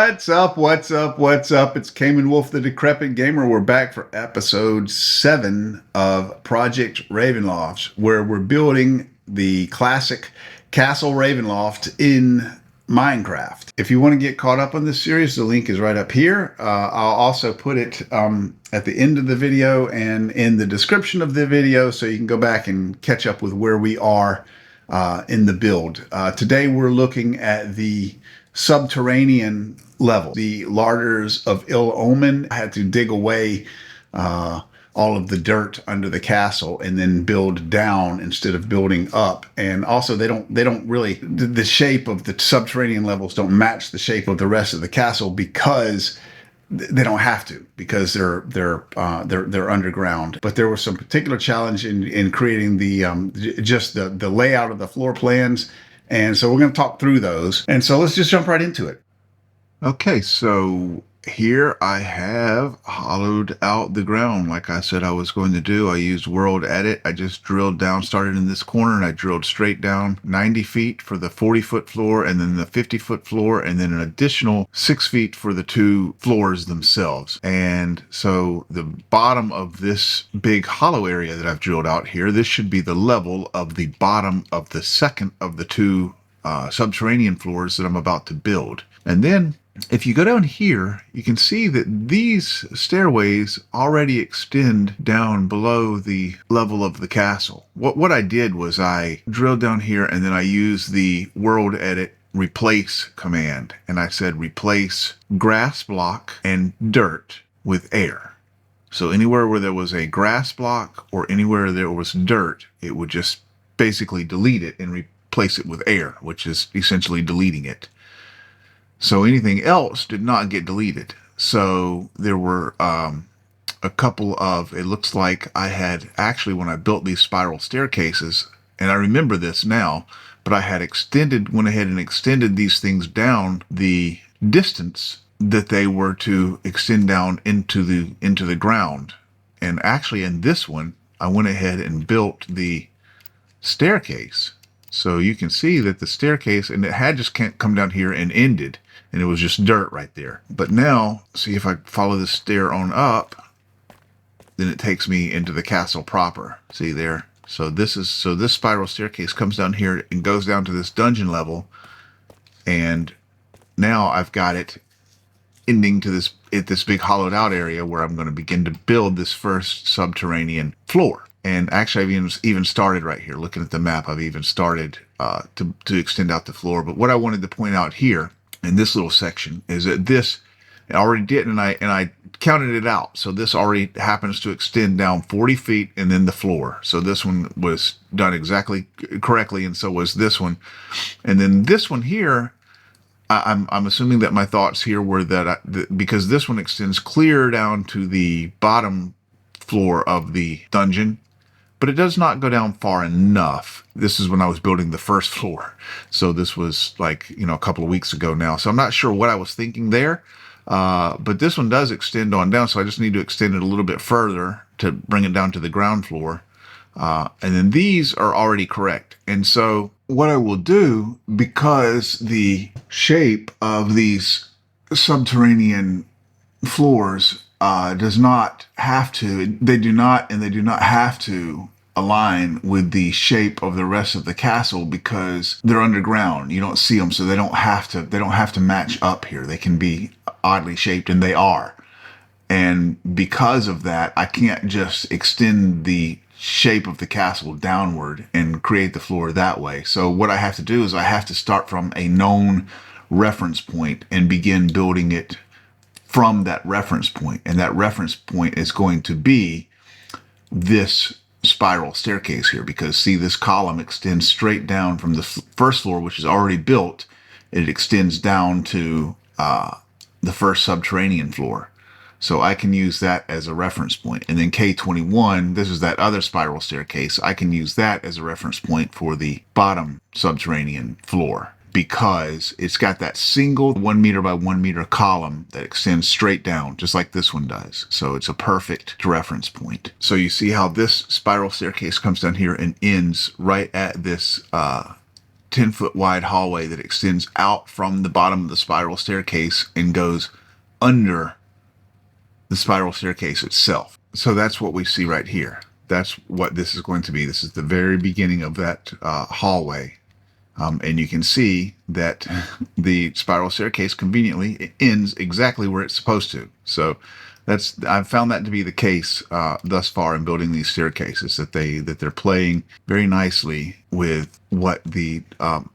What's up? What's up? What's up? It's Cayman Wolf, the Decrepit Gamer. We're back for episode 7 of Project Ravenloft, where we're building the classic Castle Ravenloft in Minecraft. If you want to get caught up on this series, the link is right up here. I'll also put it at the end of the video and in the description of the video, so you can go back and catch up with where we are in the build. Today we're looking at the subterranean level. The larders of ill omen. I had to dig away all of the dirt under the castle and then build down instead of building up. And also they don't really, the shape of the subterranean levels don't match the shape of the rest of the castle because they don't have to, because they're underground. But there was some particular challenge in creating the just the layout of the floor plans. And so we're going to talk through those. And so let's just jump right into it. Okay, so here I have hollowed out the ground like I said I was going to do. I used World Edit. I just drilled down, started in this corner, and I drilled straight down 90 feet for the 40-foot floor, and then the 50-foot floor, and then an additional 6 feet for the two floors themselves. And so the bottom of this big hollow area that I've drilled out here, this should be the level of the bottom of the second of the two subterranean floors that I'm about to build. And then if you go down here, you can see that these stairways already extend down below the level of the castle. What I did was I drilled down here and then I used the World Edit replace command. And I said replace grass block and dirt with air. So anywhere where there was a grass block or anywhere there was dirt, it would just basically delete it and replace it with air, which is essentially deleting it. So anything else did not get deleted. So there were a couple of, it looks like I had actually, when I built these spiral staircases, and I remember this now, but I had went ahead and extended these things down the distance that they were to extend down into the ground. And actually in this one, I went ahead and built the staircase. So you can see that the staircase, and it had just come down here and ended, and it was just dirt right there. But now, see if I follow this stair on up, then it takes me into the castle proper. See there? So this spiral staircase comes down here and goes down to this dungeon level, and now I've got it ending to this big hollowed out area where I'm going to begin to build this first subterranean floor. And actually, I've even started right here. Looking at the map, I've even started to extend out the floor. But what I wanted to point out here in this little section is that this I already did, and I counted it out. So this already happens to extend down 40 feet and then the floor. So this one was done exactly correctly, and so was this one. And then this one here, I'm assuming that my thoughts here were that because this one extends clear down to the bottom floor of the dungeon, but it does not go down far enough. This is when I was building the first floor. So this was like, a couple of weeks ago now. So I'm not sure what I was thinking there. But this one does extend on down. So I just need to extend it a little bit further to bring it down to the ground floor. And then these are already correct. And so what I will do, because the shape of these subterranean floors does not have to, they do not have to align with the shape of the rest of the castle because they're underground. You don't see them, so they don't have to match up here. They can be oddly shaped, and they are. And because of that, I can't just extend the shape of the castle downward and create the floor that way. So what I have to do is I have to start from a known reference point and begin building it from that reference point. And that reference point is going to be this spiral staircase here, because see, this column extends straight down from the first floor, which is already built. It extends down to the first subterranean floor. So I can use that as a reference point. And then K21, this is that other spiral staircase. I can use that as a reference point for the bottom subterranean floor, because it's got that single 1 meter by 1 meter column that extends straight down, just like this one does. So it's a perfect reference point. So you see how this spiral staircase comes down here and ends right at this 10-foot wide hallway that extends out from the bottom of the spiral staircase and goes under the spiral staircase itself. So that's what we see right here. That's what this is going to be. This is the very beginning of that hallway. And you can see that the spiral staircase conveniently ends exactly where it's supposed to. So I've found that to be the case thus far in building these staircases, that they're playing very nicely with what the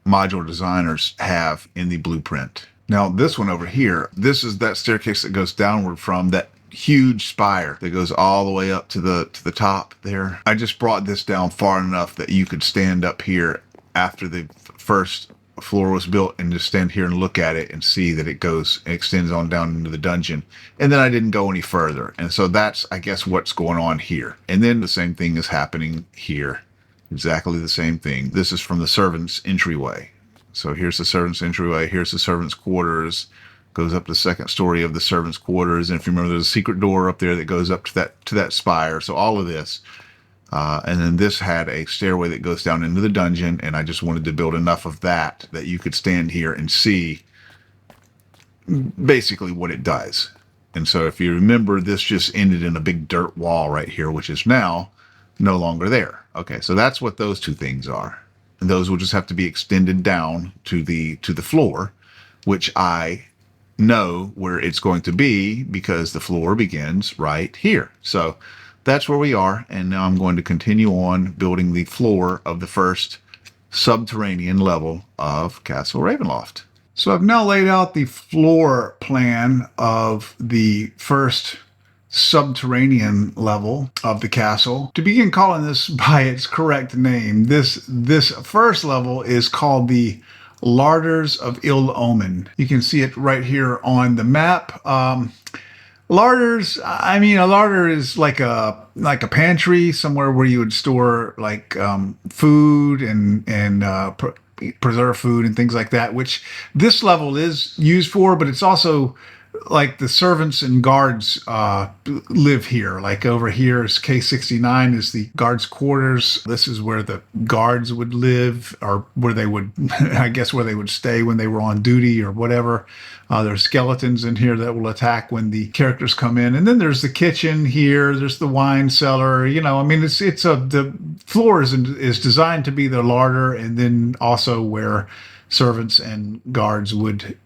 modular designers have in the blueprint. Now this one over here, this is that staircase that goes downward from that huge spire that goes all the way up to the top there. I just brought this down far enough that you could stand up here after the first floor was built and just stand here and look at it and see that it extends on down into the dungeon. And then I didn't go any further. And so that's, I guess, what's going on here. And then the same thing is happening here. Exactly the same thing. This is from the servants' entryway. So here's the servants' entryway. Here's the servants' quarters. Goes up the second story of the servants' quarters. And if you remember, there's a secret door up there that goes up to that spire. So all of this. And then this had a stairway that goes down into the dungeon, and I just wanted to build enough of that you could stand here and see basically what it does. And so if you remember, this just ended in a big dirt wall right here, which is now no longer there. Okay, so that's what those two things are. And those will just have to be extended down to the floor, which I know where it's going to be because the floor begins right here. So that's where we are, and now I'm going to continue on building the floor of the first subterranean level of Castle Ravenloft. So I've now laid out the floor plan of the first subterranean level of the castle. To begin calling this by its correct name, this first level is called the Larders of Ill Omen. You can see it right here on the map. Larders, I mean, a larder is like a pantry, somewhere where you would store like food and preserve food and things like that, which this level is used for, but it's also like the servants and guards live here. Like over here is K69 is the guards' quarters. This is where the guards would live, or where they would, I guess, where they would stay when they were on duty or whatever. There's skeletons in here that will attack when the characters come in. And then there's the kitchen here. There's the wine cellar. You know, I mean, the floor is designed to be the larder, and then also where servants and guards would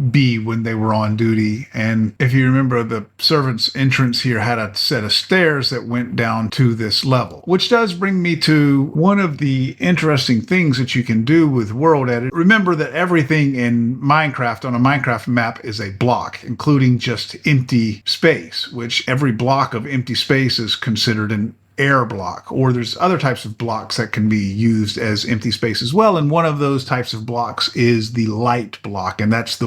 be when they were on duty. And if you remember, the servants' entrance here had a set of stairs that went down to this level, which does bring me to one of the interesting things that you can do with world edit. Remember that everything in Minecraft on a Minecraft map is a block, including just empty space, which every block of empty space is considered an air block, or there's other types of blocks that can be used as empty space as well. And one of those types of blocks is the light block, and that's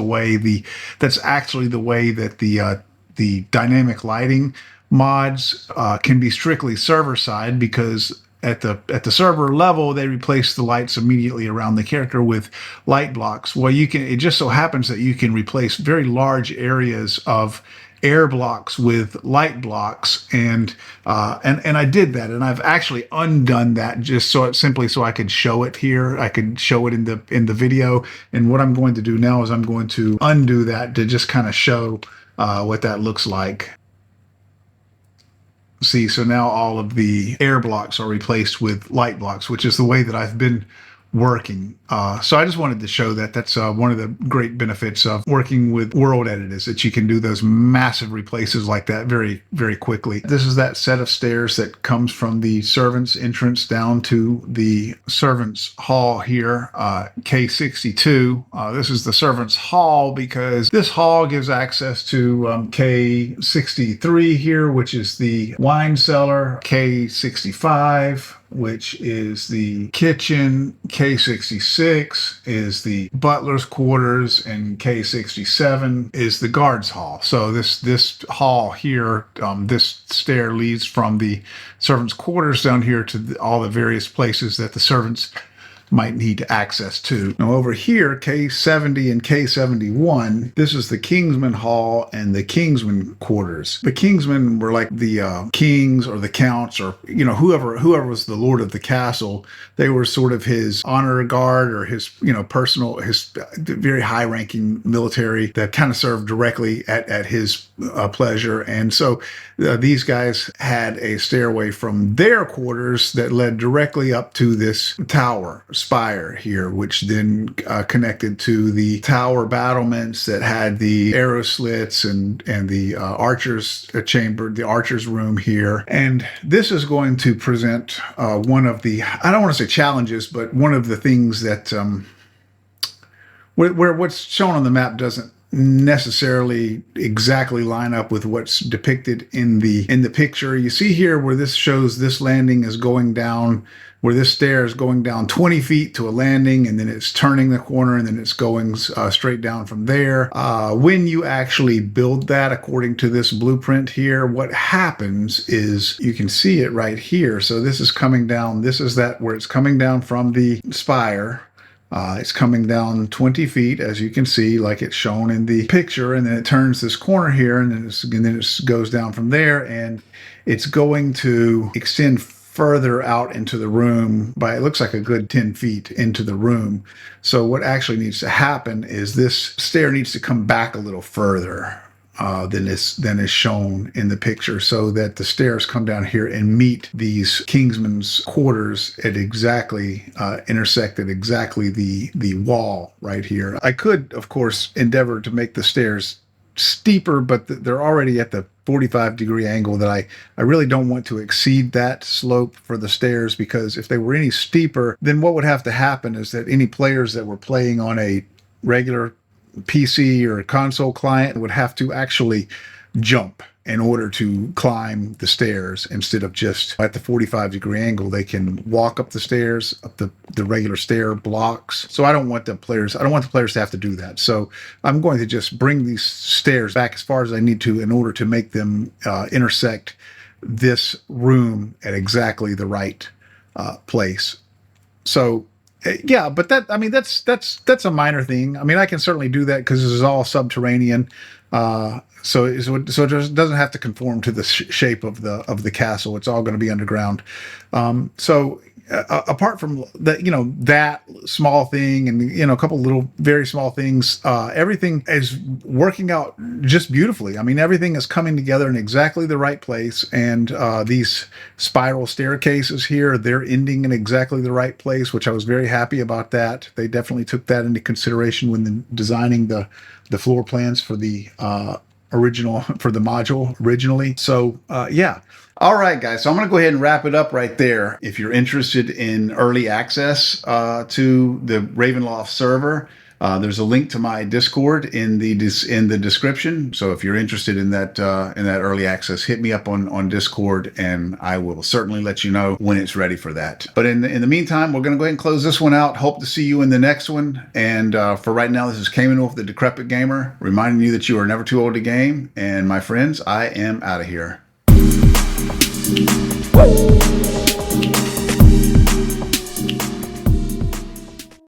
actually the way that the dynamic lighting mods can be strictly server side, because at the server level they replace the lights immediately around the character with light blocks. Well, it just so happens that you can replace very large areas of air blocks with light blocks, and I did that, and I've actually undone that just so I could show it here. I could show it in the video, and what I'm going to do now is I'm going to undo that to just kind of show what that looks like. See, so now all of the air blocks are replaced with light blocks, which is the way that I've been working. So I just wanted to show that that's one of the great benefits of working with world edit, is that you can do those massive replaces like that very, very quickly. This is that set of stairs that comes from the servants' entrance down to the servants' hall here, K62. This is the servants' hall because this hall gives access to K63 here, which is the wine cellar, K65, which is the kitchen, K66 is the butler's quarters, and K67 is the guard's hall. So this hall here, this stair leads from the servants' quarters down here to all the various places that the servants might need access to. Now over here, K70 and K71, this is the Kingsman Hall and the Kingsman quarters. The Kingsmen were like the kings or the counts, or whoever was the lord of the castle. They were sort of his honor guard, or his personal, his very high-ranking military that kind of served directly at his pleasure. And so these guys had a stairway from their quarters that led directly up to this tower spire here, which then connected to the tower battlements that had the arrow slits and the archer's chamber, the archer's room here. And this is going to present one of the, I don't want to say challenges, but one of the things that where what's shown on the map doesn't necessarily exactly line up with what's depicted in the picture. You see here where this shows this landing is going down, where this stair is going down 20 feet to a landing, and then it's turning the corner, and then it's going straight down from there. When you actually build that according to this blueprint here, what happens is you can see it right here. So this is coming down. This is that where it's coming down from the spire. It's coming down 20 feet, as you can see, like it's shown in the picture, and then it turns this corner here, and then it goes down from there, and it's going to extend further out into the room by, it looks like a good 10 feet into the room. So what actually needs to happen is this stair needs to come back a little further than is shown in the picture, so that the stairs come down here and meet these Kingsmen's quarters at exactly intersect at exactly the wall right here. I could, of course, endeavor to make the stairs steeper, but they're already at the 45-degree angle that I really don't want to exceed that slope for the stairs, because if they were any steeper, then what would have to happen is that any players that were playing on a regular PC or a console client would have to actually jump in order to climb the stairs, instead of just at the 45-degree angle. They can walk up the stairs, up the regular stair blocks. So I don't want the players to have to do that. So I'm going to just bring these stairs back as far as I need to in order to make them intersect this room at exactly the right place. So yeah, but that's a minor thing. I mean, I can certainly do that because this is all subterranean, so it just doesn't have to conform to the shape of the castle. It's all going to be underground. So apart from that, that small thing, and a couple little very small things, everything is working out just beautifully. I mean, everything is coming together in exactly the right place, and these spiral staircases here, they're ending in exactly the right place, which I was very happy about. That they definitely took that into consideration when designing the floor plans for the module originally. So yeah. All right, guys, so I'm going to go ahead and wrap it up right there. If you're interested in early access to the Ravenloft server, there's a link to my Discord in the description. So if you're interested in that early access, hit me up on Discord, and I will certainly let you know when it's ready for that. But in the meantime, we're going to go ahead and close this one out. Hope to see you in the next one. And for right now, this is Cayman Wolf, the Decrepit Gamer, reminding you that you are never too old to game. And my friends, I am out of here. Woo!